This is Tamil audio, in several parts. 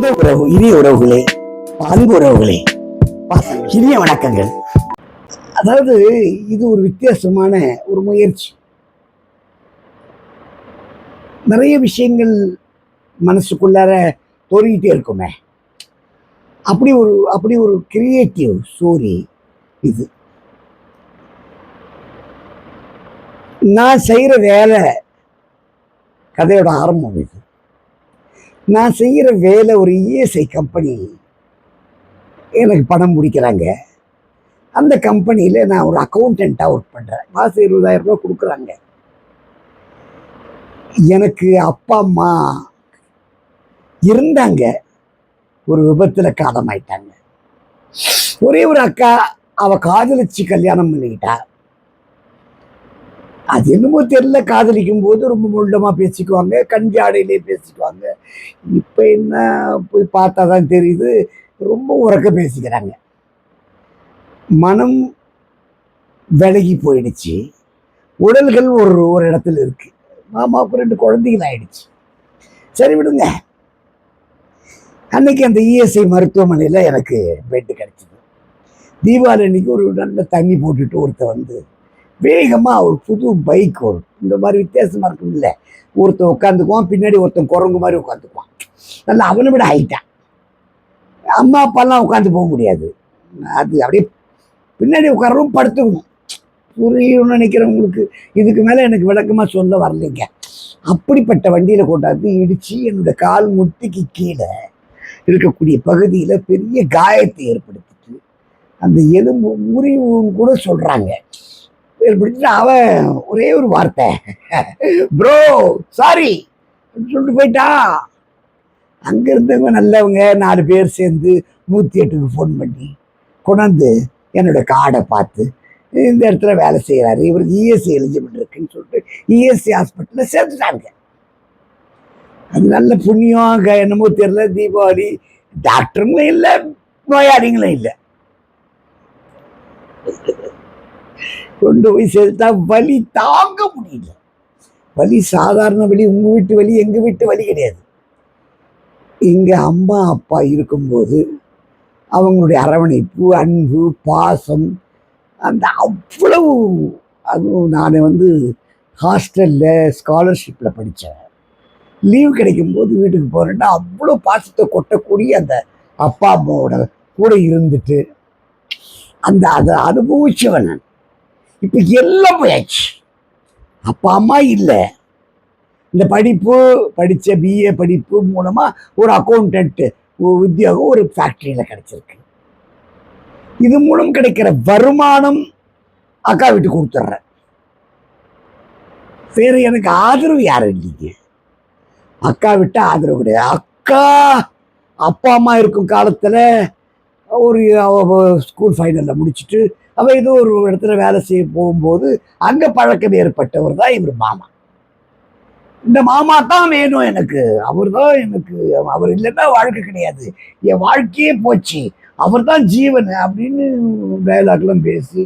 இனிய உறவுகளே, அன்பு உறவுகளே, இனிய வணக்கங்கள். அதாவது இது ஒரு வித்தியாசமான ஒரு முயற்சி. நிறைய விஷயங்கள் மனசுக்குள்ளார தோறிக்கிட்டே இருக்குமே, அப்படி ஒரு கிரியேட்டிவ் ஸ்டோரி இது. நான் செய்யற வேலை கதையோட ஆரம்பம் இது. நான் செய்கிற வேலை ஒரு இஎஸ்ஐ கம்பெனி எனக்கு பணம் முடிக்கிறாங்க. அந்த கம்பெனியில் நான் ஒரு அக்கௌண்டண்ட்டாக ஒர்க் பண்ணுறேன். மாதம் 20,000 ரூபா கொடுக்குறாங்க. எனக்கு அப்பா அம்மா இருந்தாங்க, ஒரு விபத்தில் காலமாயிட்டாங்க. ஒரே ஒரு அக்கா, அவள் காதலிச்சு கல்யாணம் பண்ணிக்கிட்டா. அது என்னமோ தெரியல, காதலிக்கும் போது ரொம்ப முள்ளமாக பேசிக்குவாங்க, கஞ்சாடையிலே பேசிக்குவாங்க. இப்போ என்ன போய் பார்த்தா தான் தெரியுது, ரொம்ப உறக்க பேசிக்கிறாங்க. மனம் விலகி போயிடுச்சு. உடல்கள் ஒரு இடத்துல இருக்கு. மாமாவுக்கு 2 குழந்தைகள் ஆயிடுச்சு. சரி விடுங்க. அன்னைக்கு அந்த இஎஸ்ஐ மருத்துவமனையில் எனக்கு பெட்டு கிடைச்சிது. தீபாவளி அன்னைக்கு ஒரு நல்ல தண்ணி போட்டுட்டு ஒருத்தர் வந்து வேகமாக ஒரு புது பைக் வரும். இந்த மாதிரி வித்தியாசமாக இருக்கும் இல்லை, ஒருத்தன் உட்காந்துக்குவான், பின்னாடி ஒருத்தன் குரங்கு மாதிரி உட்காந்துக்குவான். நல்லா அவனை விட ஹைட்டான். அம்மா அப்பாலாம் உட்காந்து போக முடியாது. அது அப்படியே பின்னாடி உட்காரவும் படுத்துக்கணும். புரியும்னு நினைக்கிறவங்களுக்கு இதுக்கு மேலே எனக்கு விளக்கமாக சொல்ல வரலைங்க. அப்படிப்பட்ட வண்டியில் கொண்டாந்து இடித்து என்னோட கால் முட்டிக்கு கீழே இருக்கக்கூடிய பகுதியில் பெரிய காயத்தை ஏற்படுத்திட்டு, அந்த எலும்பு முறிவுன்னு கூட சொல்கிறாங்க. ஏற்படுத்திட்டு அவன் ஒரே ஒரு வார்த்தை, ப்ரோ சாரி சொல்லிட்டு போயிட்டான். அங்கே இருந்தவங்க நல்லவங்க 4 பேர் சேர்ந்து 108க்கு ஃபோன் பண்ணி கொண்டாந்து என்னோட கார்டை பார்த்து, இந்த இடத்துல வேலை செய்கிறாரு, இவருக்கு இஎஸ்ஐ எலிஜிபிள் இருக்குன்னு சொல்லிட்டு இஎஸ்ஐ ஹாஸ்பிட்டலில் சேர்த்துட்டாங்க. அது நல்ல புண்ணியம் என்னமோ தெரியல. தீபாவளி டாக்டருங்களும் இல்லை, நோயாளிகளும் இல்லை. கொண்டு போய் சேர்த்தா வலி தாங்க முடியல. வலி சாதாரண வலி, உங்கள் வீட்டு வலி எங்கள் வீட்டு வலி கிடையாது. இங்கே அம்மா அப்பா இருக்கும்போது அவங்களுடைய அரவணைப்பு, அன்பு, பாசம், அந்த அவ்வளவு. அதுவும் நான் ஹாஸ்டலில் ஸ்காலர்ஷிப்பில் படித்தேன். லீவு கிடைக்கும்போது வீட்டுக்கு போகிறேன்னா அவ்வளோ பாசத்தை கொட்டக்கூடிய அந்த அப்பா அம்மாவோட கூட இருந்துட்டு அதை அனுபவிச்சவன் நான். இப்போ எல்லாம் போயாச்சு. அப்பா அம்மா இல்லை. இந்த படித்த பிஏ படிப்பு மூலமாக ஒரு அக்கௌண்டன்ட் உத்தியோகம் ஒரு ஃபேக்ட்ரியில் கிடைச்சிருக்கு. இது மூலம் கிடைக்கிற வருமானம் அக்கா வீட்டுக்கு கொடுத்துட்றேன். வேறு எனக்கு ஆதரவு யாரும் இல்லைங்க. அக்கா விட்டு ஆதரவு கிடையாது. அக்கா அப்பா அம்மா இருக்கும் காலத்தில் ஒரு ஸ்கூல் ஃபைனலில் முடிச்சுட்டு அவள் ஏதோ ஒரு இடத்துல வேலை செய்ய போகும்போது அங்கே பழக்கம் ஏற்பட்டவர் தான் இவர் மாமா. இந்த மாமா தான் வேணும் எனக்கு, அவர் தான் எனக்கு, அவர் இல்லைன்னா வாழ்க்கை கிடையாது, என் வாழ்க்கையே போச்சு, அவர் தான் ஜீவன் அப்படின்னு டயலாக்லாம் பேசி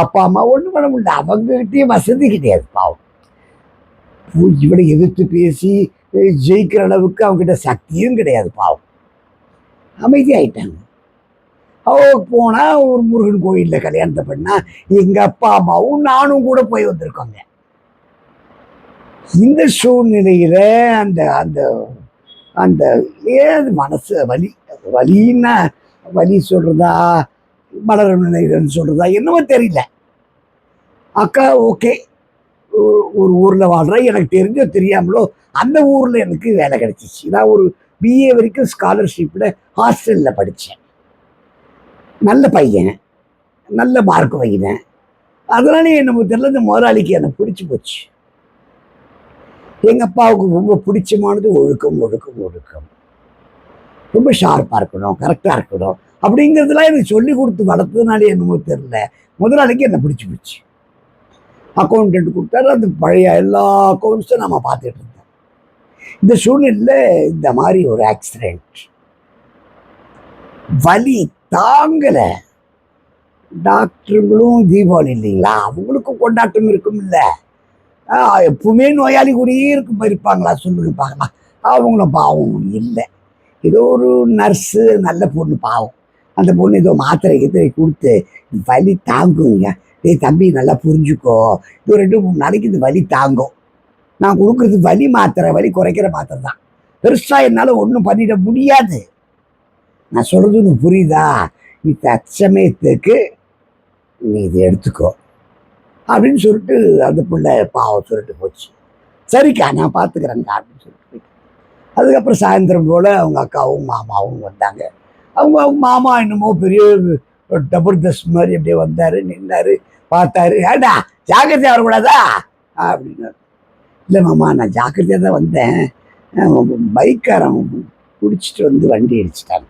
அப்பா அம்மா ஒன்றும் பண்ண முடியல. அவங்ககிட்டயும் வசதி கிடையாது பாவம். இவளை எதிர்த்து பேசி ஜெயிக்கிற அளவுக்கு அவங்ககிட்ட சக்தியும் கிடையாது பாவம். அமைதியாயிட்டாங்க. போனால் ஒரு முருகன் கோயிலில் கல்யாணத்தை பண்ணால் எங்கள் அப்பா அம்மாவும் நானும் கூட போய் வந்திருக்கோங்க. இந்த சூழ்நிலையில் அந்த அந்த அந்த ஏது மனசு வலின்னா வலி சொல்கிறதா மலர நிலைகள்னு சொல்கிறதா என்னவோ தெரியல. அக்கா ஓகே, ஒரு ஊரில் வாழ்கிற, எனக்கு தெரிஞ்சோ தெரியாமலோ அந்த ஊரில் எனக்கு வேலை கிடைச்சிச்சு. நான் ஒரு பிஏ வரைக்கும் ஸ்காலர்ஷிப்பில் ஹாஸ்டலில் படித்தேன். நல்ல பையன், நல்ல மார்க் வைக்கிறேன். அதனால என்ன தெரியல, இந்த முதலாளிக்கு எனக்கு பிடிச்சி போச்சு. எங்கள் அப்பாவுக்கு ரொம்ப பிடிச்சமானது ஒழுக்கம். ரொம்ப ஷார்ப்பாக இருக்கணும், கரெக்டாக இருக்கணும் அப்படிங்கிறதுலாம் எனக்கு சொல்லி கொடுத்து வளர்த்ததுனாலே என்னமோ தெரியல, முதலாளிக்கு என்னை பிடிச்சி போச்சு. அக்கௌண்டன்ட் கொடுத்தாரு. அந்த பழைய எல்லா அக்கௌண்ட்ஸும் நம்ம பார்த்துட்டு இருந்தோம். இந்த சூழ்நிலையில் இந்த மாதிரி ஒரு ஆக்சிடென்ட், வலி தாங்கலை. டாக்டருங்களும் தீபாவளி இல்லைங்களா, அவங்களுக்கும் கொண்டாட்டம் இருக்கும் இல்லை. எப்பவுமே நோயாளி கூடயே இருப்பாங்களா சொல்லுங்க பார்க்கலாம். அவங்களும் பாவம் இல்லை. ஏதோ ஒரு நர்ஸு நல்ல பொண்ணு பாவம், அந்த பொண்ணு ஏதோ மாத்திரை கீத்திரை கொடுத்து வலி தாங்குங்க, டேய் தம்பி நல்லா புரிஞ்சுக்கோ, இது 2-3 நாளைக்கு இந்த வலி தாங்கும், நான் கொடுக்குறது வலி மாத்திரை, வலி குறைக்கிற மாத்திரை தான், பெருசா என்னால் ஒன்றும் பண்ணிட முடியாது, நான் சொல்றது உனக்கு புரியுதா, நீ தற்சமயத்துக்கு நீ இதை எடுத்துக்கோ அப்படின்னு சொல்லிட்டு அந்த பிள்ளை பாவம் சொல்லிட்டு போச்சு. சரிக்கா நான் பார்த்துக்கிறேங்க்கா அப்படின்னு சொல்லிட்டு போயிட்டு. அதுக்கப்புறம் சாயந்தரம் போல் அவங்க அக்காவும் மாமாவும் வந்தாங்க. அவங்க அவங்க மாமா என்னமோ பெரிய ஜபர்தஸ்த் மாதிரி அப்படியே வந்தார், நின்னார், பார்த்தாரு. ஏண்டா ஜாக்கிரதையாக வரக்கூடாதா அப்படின்னாரு. இல்லை மாமா நான் ஜாக்கிரதையாக தான் வந்தேன், பைக்காரன் குடிச்சிட்டு வந்து வண்டி அடிச்சிட்டாங்க.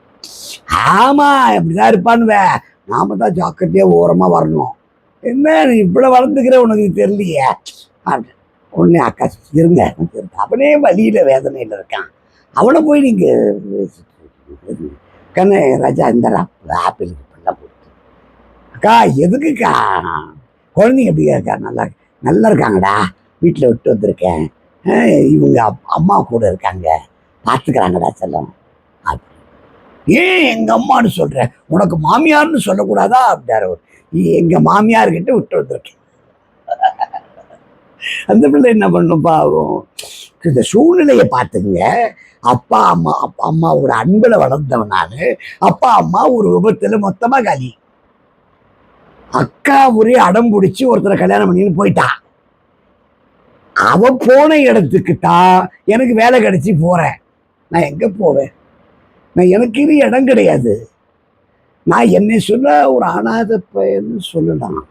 ஆமாம் இப்படிதான் இருப்பானுவே, நாம தான் ஜாக்கிரதையாக ஓரமாக வரணும். என்ன நீ இவ்வளோ வளர்ந்துக்கிற உனக்கு தெரியலையே அப்படின்னு. உடனே அக்கா இருங்க, அவனே வழியில் வேதனையில் இருக்கான், அவனை போய் நீங்கள் கண்ணு ராஜா இந்த ஆப்பிள் பண்ணலாம் கொடுத்து. அக்கா எதுக்குக்கா, குழந்தைங்க எப்படியா இருக்கா, நல்லா நல்லா இருக்காங்கடா, வீட்டில் விட்டு வந்திருக்கேன், இவங்க அம்மா கூட இருக்காங்க, பார்த்துக்கிறாங்கடா செல்லம். ஏன் எங்கள் அம்மான்னு சொல்கிறேன், உனக்கு மாமியார்னு சொல்லக்கூடாதா அப்படின்னாரு. எங்கள் மாமியார்கிட்ட விட்டு வந்திருக்கேன். அந்த பிள்ளை என்ன பண்ணும் பாவம், இந்த சூழ்நிலையை பார்த்துக்குங்க. அப்பா அம்மாவோட அன்பில் வளர்ந்தவன் நான், அப்பா அம்மா ஒரு விபத்தில் மொத்தமாக காலி, அக்கா ஒரே அடம் பிடிச்சி ஒருத்தரை கல்யாணம் பண்ணின்னு போயிட்டான், அவ போன இடத்துக்கு தான் எனக்கு வேலை கிடைச்சி போகிறேன். நான் எங்கே போவேன், நான் எனக்கு இது இடம் கிடையாது, நான் என்னை சொல்ல ஒரு அனாதை பையன்னு சொல்லலாம்,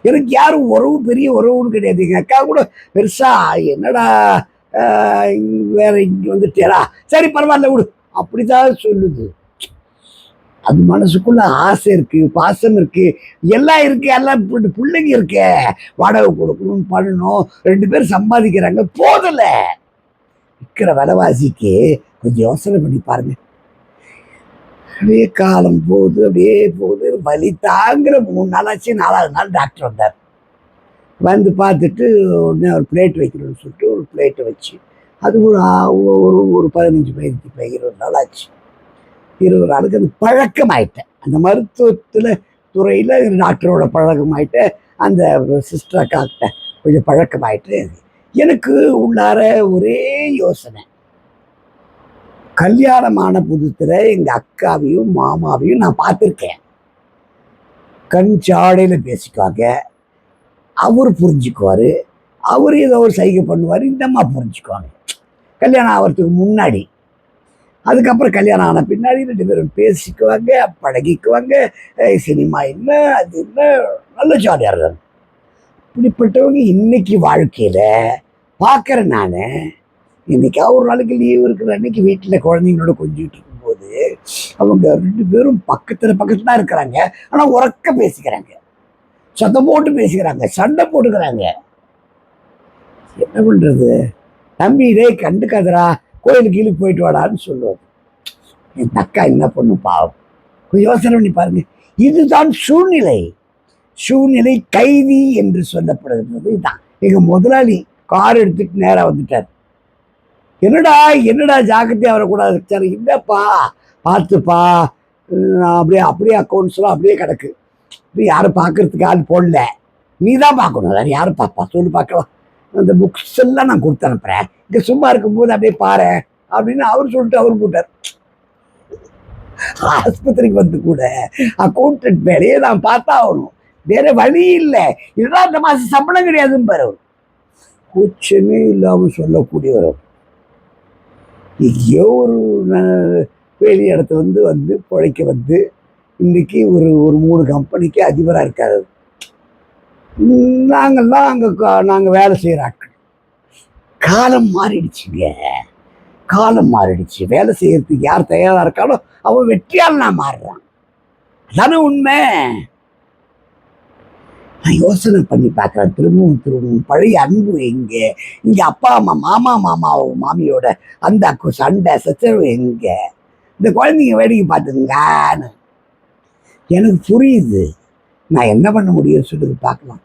எனக்கு யாரும் உறவு பெரிய உறவுன்னு கிடையாது. எங்கள் அக்கா கூட பெருசா என்னடா வேற இங்கே வந்துட்டேரா, சரி பரவாயில்ல விடு அப்படிதான் சொல்லுது. அது மனசுக்குள்ள ஆசை இருக்கு, பாசம் இருக்கு, எல்லாம் இருக்கு, எல்லாம் பிள்ளைங்க இருக்கே, வாடகை கொடுக்கணும், பண்ணணும், 2 பேர் சம்பாதிக்கிறாங்க, போதல விற்கிற விலைவாசிக்கு கொஞ்சம் யோசனை பண்ணி பாருங்க. அப்படியே காலம் போகுது, அப்படியே போகுது, வலி தாங்குற 3 நாளாச்சு. 4வது நாள் டாக்டர் வந்தார், வந்து பார்த்துட்டு உடனே ஒரு பிளேட் வைக்கணும்னு சொல்லிட்டு ஒரு பிளேட்டை வச்சு அது ஒரு 15-20 நாள் ஆச்சு. 20 நாளுக்கு அது பழக்கமாயிட்டேன், அந்த மருத்துவத்தில் துறையில் டாக்டரோட பழக்கமாயிட்டேன், அந்த சிஸ்டர் அக்காக்கிட்ட கொஞ்சம் பழக்கமாயிட்டு. எனக்கு உள்ளார ஒரே யோசனை, கல்யாணமான புதுத்தில் எங்கள் அக்காவையும் மாமாவையும் நான் பார்த்துருக்கேன், கண் சாடையில் பேசிக்குவாங்க, அவர் புரிஞ்சுக்குவார், அவர் ஏதோ ஒரு சைகை பண்ணுவார், இந்த அம்மா புரிஞ்சுக்குவாங்க. கல்யாணம் ஆகிறதுக்கு முன்னாடி, அதுக்கப்புறம் கல்யாணம் ஆன பின்னாடி 2 பேரும் பேசிக்குவாங்க, பழகிக்குவாங்க, சினிமா என்ன அது என்ன, நல்ல ஜாலியாக இருக்காங்க. இப்படிப்பட்டவங்க இன்னைக்கு வாழ்க்கையில் பார்க்குறேன் நான். இன்னைக்கு ஒரு நாளைக்கு லீவ் இருக்கிற அன்னைக்கு வீட்டில் குழந்தைங்களோட கொஞ்சிட்டு இருக்கும்போது அவங்க 2 பேரும் பக்கத்தில் தான் இருக்கிறாங்க, ஆனால் உறக்க பேசிக்கிறாங்க, சத்தம் போட்டு பேசிக்கிறாங்க, சண்டை போட்டுக்கிறாங்க. என்ன பண்ணுறது, தம்பி இதே கண்டுக்காதரா, கோயிலுக்கு கீழே போயிட்டு வாடான்னு சொல்லுவாங்க. என் அக்கா என்ன பண்ணும் பாவம், கொஞ்சம் யோசனை பண்ணி பாருங்க. இதுதான் சூழ்நிலை கைதி என்று சொல்லப்படுகிறது. இதுதான் எங்கள் முதலாளி கார் எடுத்துட்டு நேராக வந்துட்டார். என்னடா ஜாக்கிரதையாக வரக்கூடாது சார், இல்லைப்பா பார்த்துப்பா, அப்படியே அக்கௌண்ட்ஸ்லாம் அப்படியே கிடக்கு, இப்படி யாரும் பார்க்கறதுக்கு ஆள் போடல, நீ தான் பார்க்கணும், வேறு யாரும் பாப்பா சொல்லி பார்க்கலாம், அந்த புக்ஸ் எல்லாம் நான் கொடுத்து அனுப்புகிறேன், இங்கே சும்மா இருக்கும்போது அப்படியே பாரு அப்படின்னு அவர் சொல்லிட்டு அவர் போட்டார். ஆஸ்பத்திரிக்கு வந்து கூட அக்கௌண்டன்ட் வேலையை நான் பார்த்தா ஆகணும், வேற வழி இல்லை, இதுதான் இந்த மாதம் சம்பளம் கிடையாதுன்னு பாரு. கூச்சமே இல்லாமல் சொல்லக்கூடியவர், எங்கேயோ ஒரு வேலி இடத்துல வந்து பிழைக்க வந்து இன்னைக்கு ஒரு 3 கம்பெனிக்கு அதிபராக இருக்காரு. நாங்கள்லாம் நாங்கள் வேலை செய்கிற ஆட்கள். காலம் மாறிடுச்சு, வேலை செய்யறதுக்கு யார் தயாராக இருக்காலும் அவன் வெற்றியால் நான் மாறுறான், அதானே உண்மை. நான் யோசனை பண்ணி பார்க்குறேன், திரும்பவும் பழைய அன்பு எங்கே, இங்கே அப்பா அம்மா மாமியோட அந்த சண்டை சச்சரவு எங்கே, இந்த குழந்தைங்க வேடிக்கை பார்த்துங்கன்னு எனக்கு புரியுது. நான் என்ன பண்ண முடியும்னு சொல்லிட்டு பார்க்கலாம்.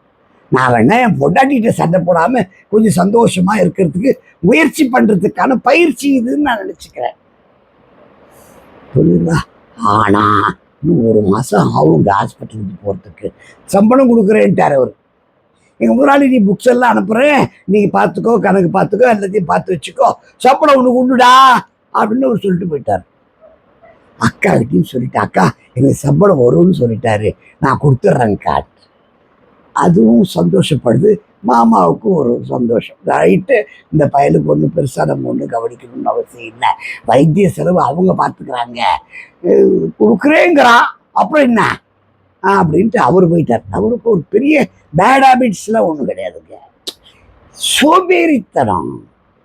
நான் வேணா என் பொண்டாட்டிகிட்ட சண்டை போடாமல் கொஞ்சம் சந்தோஷமாக இருக்கிறதுக்கு முயற்சி பண்ணுறதுக்கான பயிற்சி இதுன்னு நான் நினச்சிக்கிறேன். புரியுதா? ஆனா இன்னும் 1 மாசம் ஆகும் ஹாஸ்பிட்டலுக்கு போறதுக்கு. சம்பளம் கொடுக்குறேன்ட்டார் அவர். எங்க முதலாளி, நீ புக்ஸ் எல்லாம் அனுப்புறேன், நீ பார்த்துக்கோ, கணக்கு பார்த்துக்கோ, எல்லாத்தையும் பார்த்து வச்சுக்கோ, சம்பளம் உனக்கு உண்டுடா அப்படின்னு அவர் சொல்லிட்டு போயிட்டார். அக்காவுக்கும் சொல்லிட்டேன், அக்கா எனக்கு சம்பளம் வரும்னு சொல்லிட்டாரு, நான் கொடுத்துட்றேங்க்கா. அதுவும் சந்தோஷப்படுது. மாமாவுக்கும் ஒரு சந்தோஷம். ரைட்டு, இந்த பயலுக்கு ஒன்றும் பெருசாக நம்ம ஒன்றும் கவனிக்கணும்னு அவசியம் இல்லை, வைத்திய செலவு அவங்க பார்த்துக்கிறாங்க, கொடுக்குறேங்கிறான், அப்புறம் என்ன அப்படின்ட்டு அவர் போயிட்டார். அவருக்கு ஒரு பெரிய பேட் ஹேபிட்ஸ்லாம் ஒன்றும் கிடையாதுங்க. சோம்பேறித்தனம்.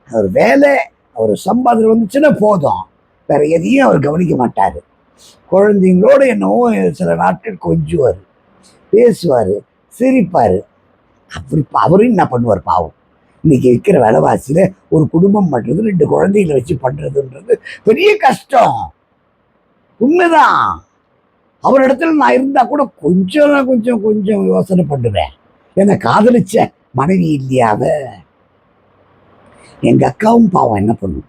அவர் வேலை, அவர் சம்பாதிச்சு வந்துச்சுன்னா போதும், வேற எதையும் அவர் கவனிக்க மாட்டார். குழந்தைங்களோட என்னவோ சில நாட்கள் கொஞ்சுவார், பேசுவார், சிரிப்பார். அவரும் என்ன பண்ணுவார் பாவம். இன்னைக்கு இருக்கிற விலைவாசியில ஒரு குடும்பம் பண்றது, 2 குழந்தைகளை வச்சு பண்றதுன்றது பெரிய கஷ்டம். உண்மைதான். அவர் இடத்துல நான் இருந்தா கூட கொஞ்சம் யோசனை பண்ணுவேன். என்னை காதலிச்ச மனைவி இல்லையா அவ. எங்க அக்காவும் பாவம் என்ன பண்ணும்,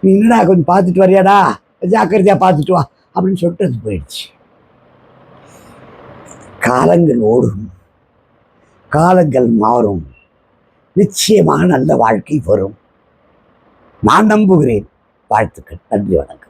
நீ என்னடா கொஞ்சம் பார்த்துட்டு வரியாடா, ஜாக்கிரதையா பார்த்துட்டு வா அப்படின்னு சொல்லிட்டு அது போயிடுச்சு. காலங்கள் ஓடும், காலங்கள் மாறும், நிச்சயமாக நல்ல வாழ்க்கை வரும். நான் நம்புகிறேன். வாழ்த்துக்கள். நன்றி, வணக்கம்.